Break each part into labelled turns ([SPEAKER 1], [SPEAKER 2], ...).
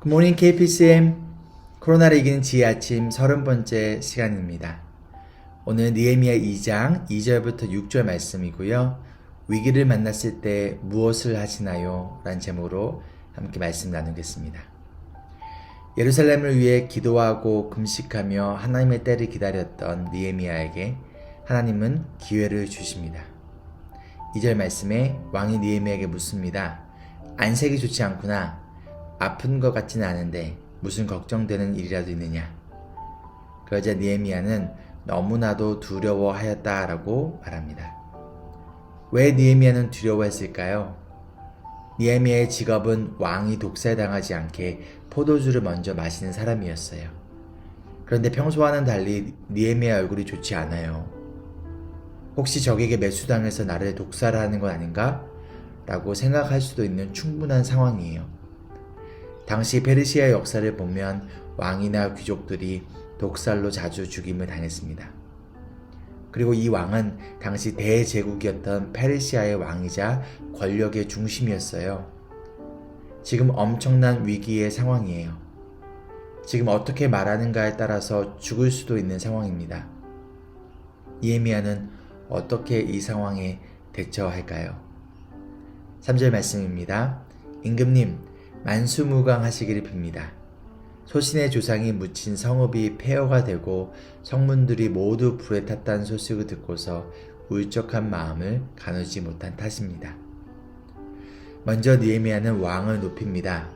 [SPEAKER 1] 굿모닝 KPCM 코로나를 이기는 지혜 아침 30번째 시간입니다. 오늘 느헤미야 2장 2절부터 6절 말씀이고요. 위기를 만났을 때 무엇을 하시나요? 라는 제목으로 함께 말씀 나누겠습니다. 예루살렘을 위해 기도하고 금식하며 하나님의 때를 기다렸던 느헤미야에게 하나님은 기회를 주십니다. 2절 말씀에 왕이 느헤미야에게 묻습니다. 안색이 좋지 않구나. 아픈 것 같지는 않은데 무슨 걱정되는 일이라도 있느냐? 그러자 느헤미야는 너무나도 두려워하였다라고 말합니다. 왜 느헤미야는 두려워했을까요? 느헤미야의 직업은 왕이 독살당하지 않게 포도주를 먼저 마시는 사람이었어요. 그런데 평소와는 달리 느헤미야 얼굴이 좋지 않아요. 혹시 적에게 매수당해서 나를 독살하는 건 아닌가? 라고 생각할 수도 있는 충분한 상황이에요. 당시 페르시아 역사를 보면 왕이나 귀족들이 독살로 자주 죽임을 당했습니다. 그리고 이 왕은 당시 대제국이었던 페르시아의 왕이자 권력의 중심이었어요. 지금 엄청난 위기의 상황이에요. 지금 어떻게 말하는가에 따라서 죽을 수도 있는 상황입니다. 느헤미야는 어떻게 이 상황에 대처할까요? 3절 말씀입니다. 임금님, 만수무강하시기를 빕니다. 소신의 조상이 묻힌 성읍이 폐허가 되고 성문들이 모두 불에 탔다는 소식을 듣고서 울적한 마음을 가누지 못한 탓입니다. 먼저 느헤미야는 왕을 높입니다.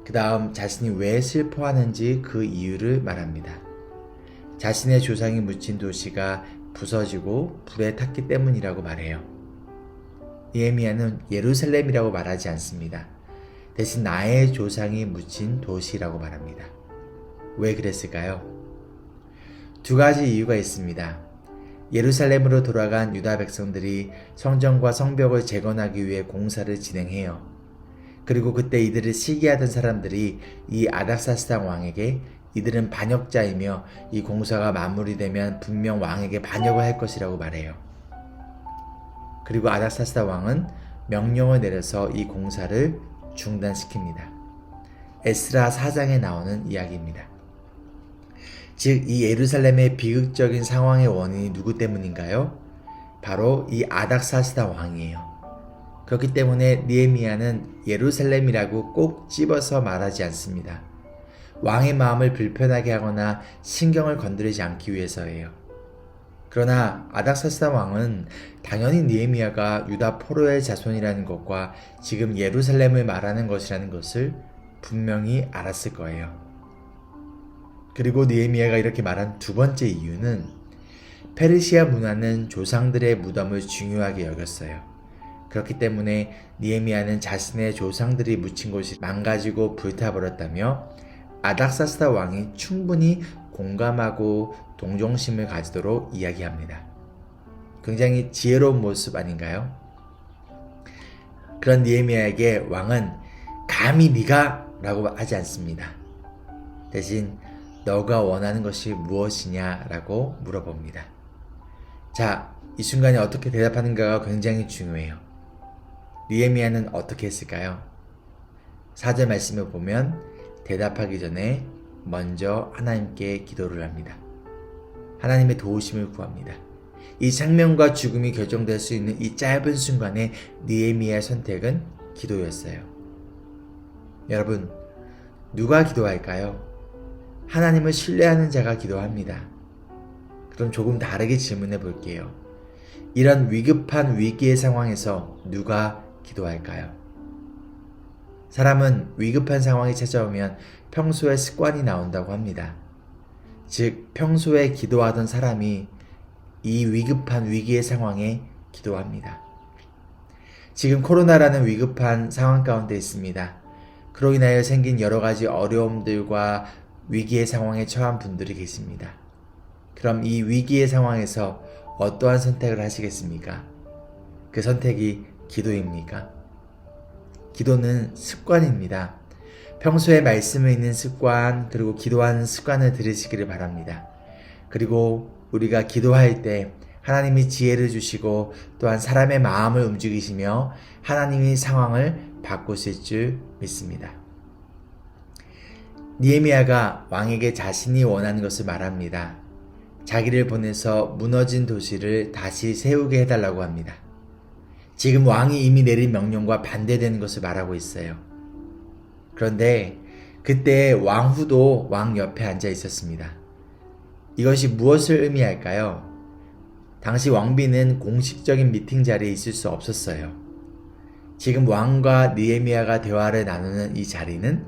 [SPEAKER 1] 그 다음 자신이 왜 슬퍼하는지 그 이유를 말합니다. 자신의 조상이 묻힌 도시가 부서지고 불에 탔기 때문이라고 말해요. 느헤미야는 예루살렘이라고 말하지 않습니다. 대신 나의 조상이 묻힌 도시라고 말합니다. 왜 그랬을까요? 두 가지 이유가 있습니다. 예루살렘으로 돌아간 유다 백성들이 성전과 성벽을 재건하기 위해 공사를 진행해요. 그리고 그때 이들을 시기하던 사람들이 이 아닥사스당 왕에게 이들은 반역자이며 이 공사가 마무리되면 분명 왕에게 반역을 할 것이라고 말해요. 그리고 아닥사스당 왕은 명령을 내려서 이 공사를 중단시킵니다. 에스라 4장에 나오는 이야기입니다. 즉, 이 예루살렘의 비극적인 상황의 원인이 누구 때문인가요? 바로 이 아닥사스다 왕이에요. 그렇기 때문에 느헤미야는 예루살렘이라고 꼭 집어서 말하지 않습니다. 왕의 마음을 불편하게 하거나 신경을 건드리지 않기 위해서예요. 그러나 아닥사스다 왕은 당연히 느헤미야가 유다 포로의 자손이라는 것과 지금 예루살렘을 말하는 것이라는 것을 분명히 알았을 거예요. 그리고 느헤미야가 이렇게 말한 두 번째 이유는 페르시아 문화는 조상들의 무덤을 중요하게 여겼어요. 그렇기 때문에 느헤미야는 자신의 조상들이 묻힌 곳이 망가지고 불타버렸다며 아닥사스다 왕이 충분히 공감하고 동정심을 가지도록 이야기합니다. 굉장히 지혜로운 모습 아닌가요? 그런 느헤미야에게 왕은 감히 네가 라고 하지 않습니다. 대신 너가 원하는 것이 무엇이냐 라고 물어봅니다. 자, 이 순간에 어떻게 대답하는가가 굉장히 중요해요. 느헤미야는 어떻게 했을까요? 4절 말씀을 보면 대답하기 전에 먼저 하나님께 기도를 합니다. 하나님의 도우심을 구합니다. 이 생명과 죽음이 결정될 수 있는 이 짧은 순간에 느헤미야의 선택은 기도였어요. 여러분, 누가 기도할까요? 하나님을 신뢰하는 자가 기도합니다. 그럼 조금 다르게 질문해 볼게요. 이런 위급한 위기의 상황에서 누가 기도할까요? 사람은 위급한 상황이 찾아오면 평소에 습관이 나온다고 합니다. 즉, 평소에 기도하던 사람이 이 위급한 위기의 상황에 기도합니다. 지금 코로나라는 위급한 상황 가운데 있습니다. 그로 인하여 생긴 여러 가지 어려움들과 위기의 상황에 처한 분들이 계십니다. 그럼 이 위기의 상황에서 어떠한 선택을 하시겠습니까? 그 선택이 기도입니까? 기도는 습관입니다. 평소에 말씀을 읽는 습관, 그리고 기도하는 습관을 들으시기를 바랍니다. 그리고 우리가 기도할 때 하나님이 지혜를 주시고 또한 사람의 마음을 움직이시며 하나님이 상황을 바꾸실 줄 믿습니다. 느헤미야가 왕에게 자신이 원하는 것을 말합니다. 자기를 보내서 무너진 도시를 다시 세우게 해달라고 합니다. 지금 왕이 이미 내린 명령과 반대되는 것을 말하고 있어요. 그런데 그때 왕후도 왕 옆에 앉아 있었습니다. 이것이 무엇을 의미할까요? 당시 왕비는 공식적인 미팅 자리에 있을 수 없었어요. 지금 왕과 느헤미야가 대화를 나누는 이 자리는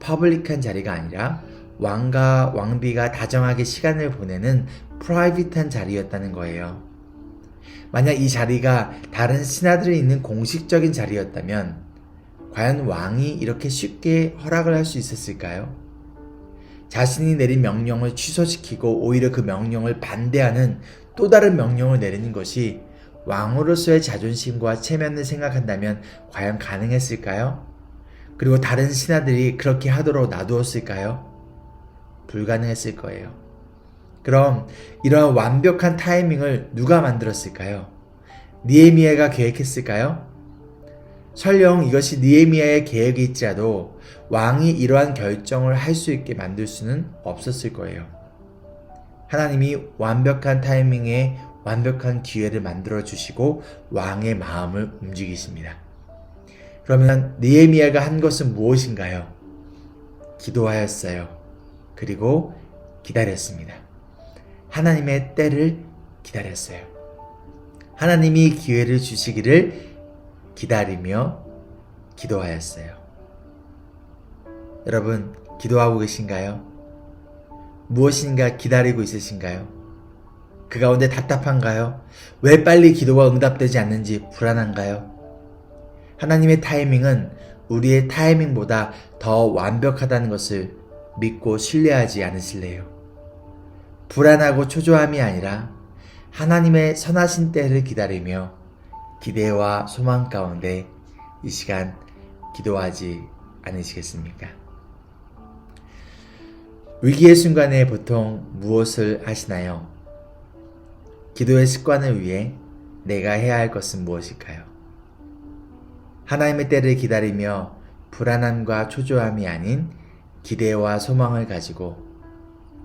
[SPEAKER 1] 퍼블릭한 자리가 아니라 왕과 왕비가 다정하게 시간을 보내는 프라이빗한 자리였다는 거예요. 만약 이 자리가 다른 신하들이 있는 공식적인 자리였다면 과연 왕이 이렇게 쉽게 허락을 할 수 있었을까요? 자신이 내린 명령을 취소시키고 오히려 그 명령을 반대하는 또 다른 명령을 내리는 것이 왕으로서의 자존심과 체면을 생각한다면 과연 가능했을까요? 그리고 다른 신하들이 그렇게 하도록 놔두었을까요? 불가능했을 거예요. 그럼 이러한 완벽한 타이밍을 누가 만들었을까요? 느헤미야가 계획했을까요? 설령 이것이 느헤미야의 계획이 있지라도 왕이 이러한 결정을 할 수 있게 만들 수는 없었을 거예요. 하나님이 완벽한 타이밍에 완벽한 기회를 만들어 주시고 왕의 마음을 움직이십니다. 그러면 느헤미야가 한 것은 무엇인가요? 기도하였어요. 그리고 기다렸습니다. 하나님의 때를 기다렸어요. 하나님이 기회를 주시기를 기다리며 기도하였어요. 여러분, 기도하고 계신가요? 무엇인가 기다리고 있으신가요? 그 가운데 답답한가요? 왜 빨리 기도가 응답되지 않는지 불안한가요? 하나님의 타이밍은 우리의 타이밍보다 더 완벽하다는 것을 믿고 신뢰하지 않으실래요? 불안하고 초조함이 아니라 하나님의 선하신 때를 기다리며 기대와 소망 가운데 이 시간 기도하지 않으시겠습니까? 위기의 순간에 보통 무엇을 하시나요? 기도의 습관을 위해 내가 해야 할 것은 무엇일까요? 하나님의 때를 기다리며 불안함과 초조함이 아닌 기대와 소망을 가지고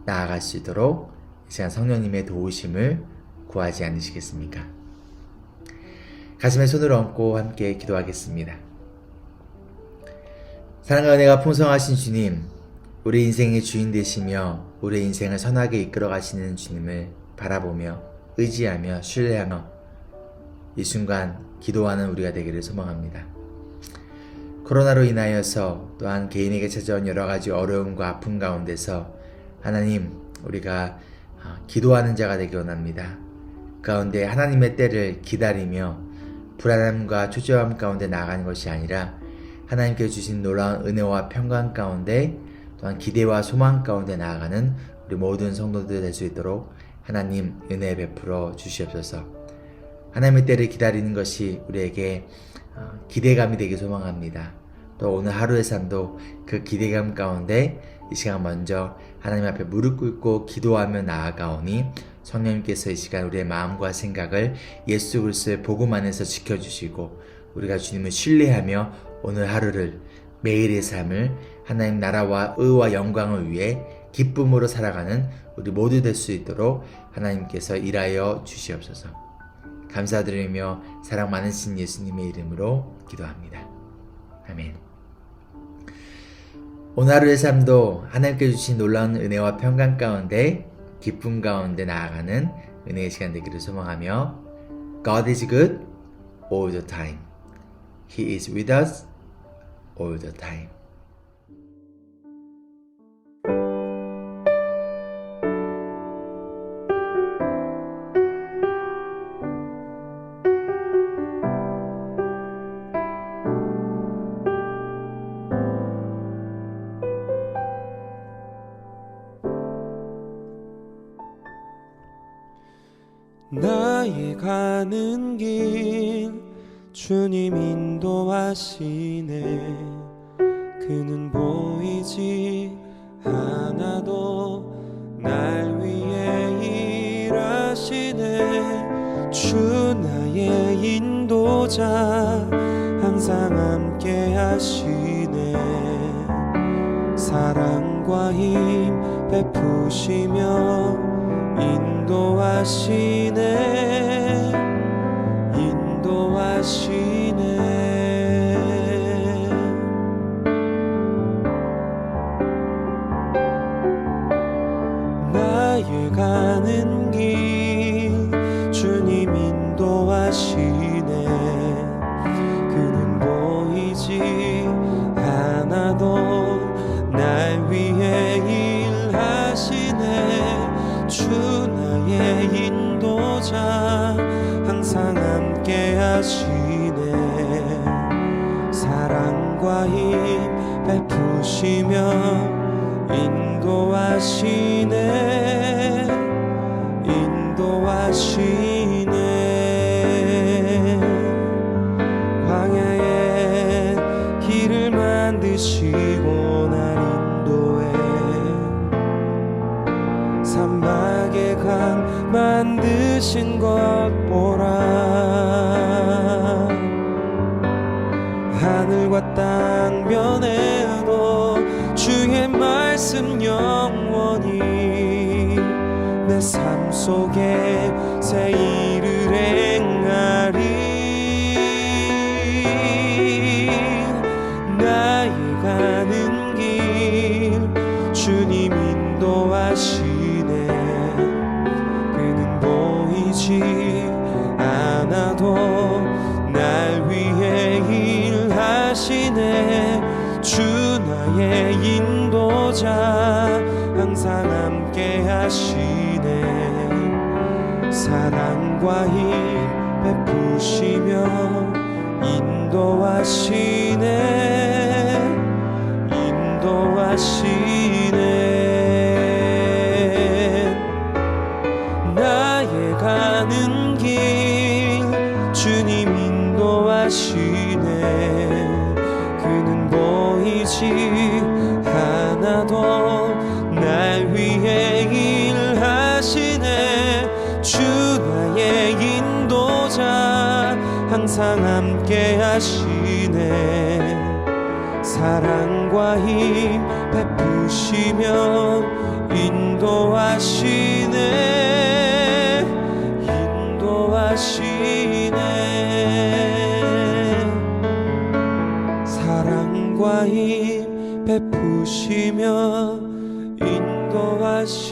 [SPEAKER 1] 나아갈 수 있도록 이 시간 성령님의 도우심을 구하지 않으시겠습니까? 가슴에 손을 얹고 함께 기도하겠습니다. 사랑과 은혜가 풍성하신 주님, 우리 인생의 주인 되시며 우리 인생을 선하게 이끌어 가시는 주님을 바라보며 의지하며 신뢰하며 이 순간 기도하는 우리가 되기를 소망합니다. 코로나로 인하여서 또한 개인에게 찾아온 여러 가지 어려움과 아픔 가운데서 하나님, 우리가 기도하는 자가 되기 원합니다. 가운데 하나님의 때를 기다리며 불안함과 초조함 가운데 나아가는 것이 아니라 하나님께 주신 놀라운 은혜와 평강 가운데 또한 기대와 소망 가운데 나아가는 우리 모든 성도들 될 수 있도록 하나님 은혜 베풀어 주시옵소서. 하나님의 때를 기다리는 것이 우리에게 기대감이 되길 소망합니다. 또 오늘 하루의 삶도 그 기대감 가운데 이 시간 먼저 하나님 앞에 무릎 꿇고 기도하며 나아가오니 성령님께서 이 시간 우리의 마음과 생각을 예수 그리스도의 복음 안에서 지켜주시고 우리가 주님을 신뢰하며 오늘 하루를 매일의 삶을 하나님 나라와 의와 영광을 위해 기쁨으로 살아가는 우리 모두 될 수 있도록 하나님께서 일하여 주시옵소서. 감사드리며 사랑 많으신 예수님의 이름으로 기도합니다. 아멘. 오늘 하루의 삶도 하나님께 주신 놀라운 은혜와 평강 가운데 기쁨 가운데 나아가는 은혜의 시간 되기를 소망하며 God is good all the time. He is with us all the time.
[SPEAKER 2] 나의 가는 길 주님 인도하시네. 그는 보이지 않아도 날 위해 일하시네. 주 나의 인도자 항상 함께 하시네. 사랑과 힘 베푸시며 인도하시네. 나의 가는 길 주님 인도하시네. 그는 보이지 않아도 날 위해 일하시네. 주 나의 인도자 항상 함께 하시네. 사랑과 힘 베푸시며 인도하시네. 광야에 길을 만드시고 날 인도해. 산막에 강 만드신 것 보라. 하늘과 땅 변해도 주의 말씀 영원히 내 삶 속에 새 일을 행하리. 나의 가는 길 주님 인도하시네. 그는 보이지 않아도 날 위해 일하시네. 주 나의 인도자 항상 함께 하시네. 사랑과 힘 베푸시며 인도하시네. 나의 가는 길 주님 인도하시네. 그는 보이지 않아도 날 위해 일하시네. 주 나의 인도자 항상 함께 하시네. 사랑과 힘 베푸시며 인도하시네. 사랑과 힘 베푸시며 인도하시네.